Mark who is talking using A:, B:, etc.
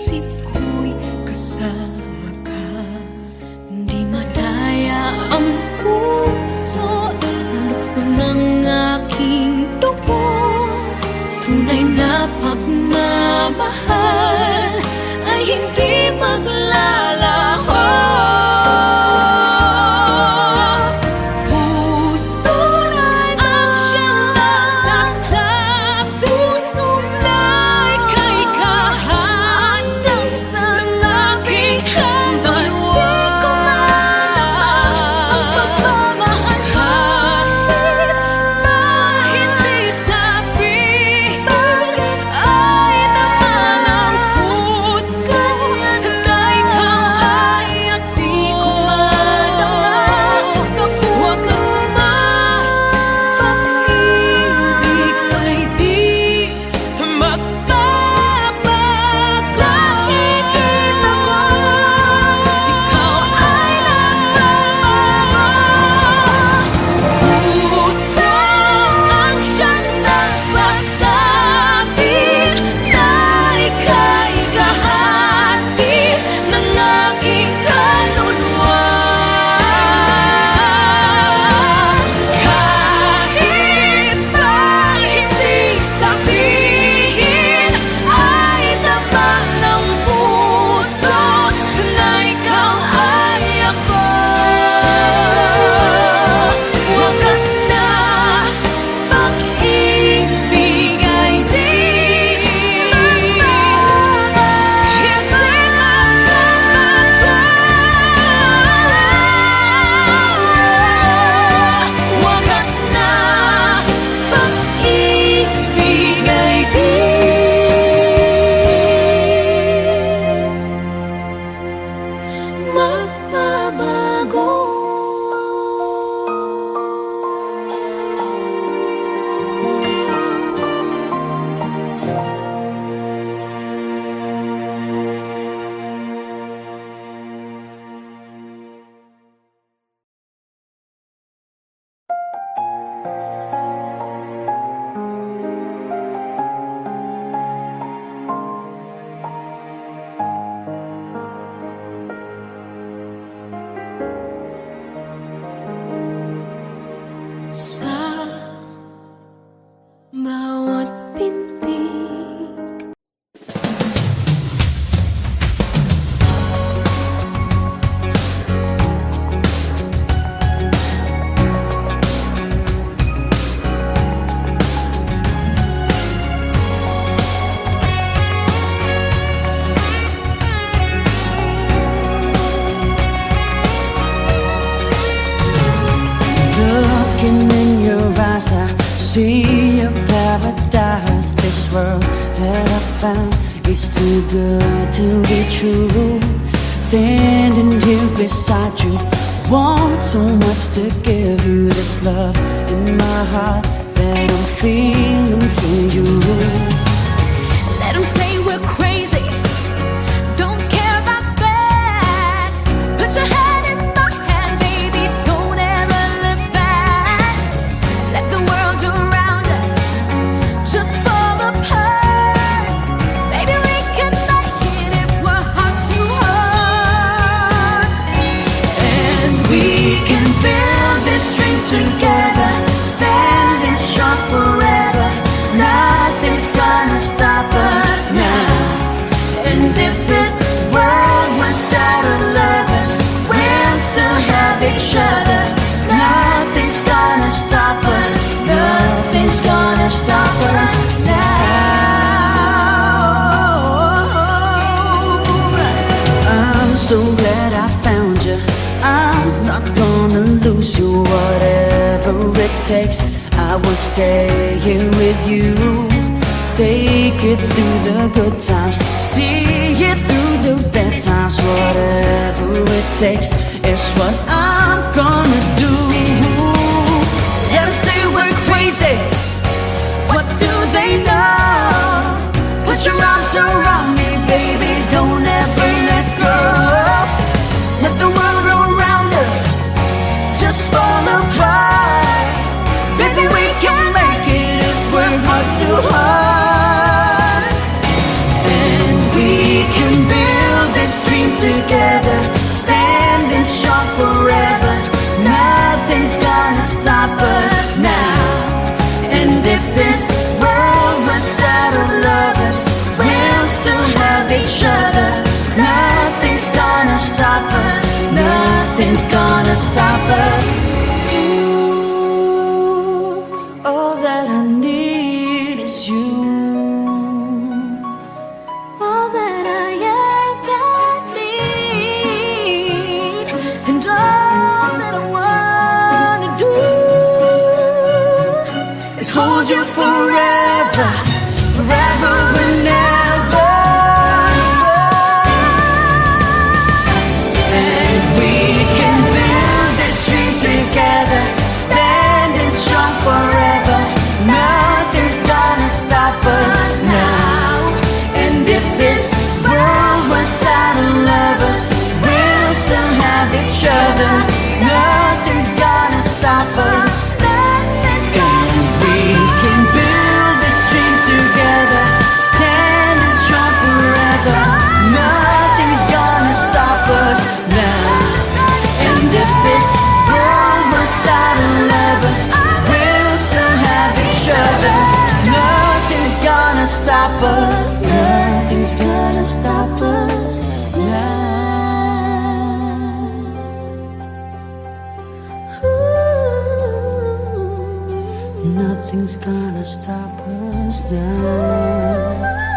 A: isip ko'y kasama ka. Di madaya ang puso sa lukso ng aking dugo. Tunay na pagmamahal ay hindi maglalaho. Puso na ang siyang nagsasabi, puso na'y kay kahandang sa aking kaluluwa. Kahit na hindi sabihin, ay naman ang puso na ikaw ay ako. Di ko madama sa wakas na pag-ibig ay di magbabago. Nakikita ko, ikaw ay nagbabago. Puso ang siyang nagsasabi na ika'y kahati ng aking kaluluwa. Kahit na hindi sabihin, ay naman ng puso na ikaw ay ako. Wakas na pag-ibig ay di hindi magbabago. Wakas na pag-ibig ay di magbabago. Sa bawat pintig,
B: looking in your eyes, I see a paradise. This world that I found is too good to be true. Standing here beside you, want so much to give you this love in my heart that I'm feeling for you.
A: let 'em say we're crazy, don't care about that. Put your hand in my hand, baby, don't ever look back. Let the world around us just fall apart. Baby, we can make it if we're heart to heart. And we can build this dream together, standing strong forever. Nothing's gonna stop us now. And if this world runs out of lovers, we'll still have each other. Nothing's gonna stop us. Nothing's gonna stop us now.
B: I'm so glad I found you. I'm not gonna lose you. Whatever it takes, I will stay here with you. Take it through the good times, see it through the bad times. Whatever it takes is what I'm gonna do.
A: Let 'em say we're crazy, what do they know? Put your arms around me, baby, don't ever let go. Let the world around us just fall apart. Baby, we can make it if we're heart to heart. And we can
B: each other. Nothing's gonna stop us. And we can build this dream together, standing strong forever. Nothing's gonna stop us now. And if this world runs out of lovers, we'll still have each other. Nothing's gonna stop us. Nothing's gonna stop us now. Nothing's gonna stop us now.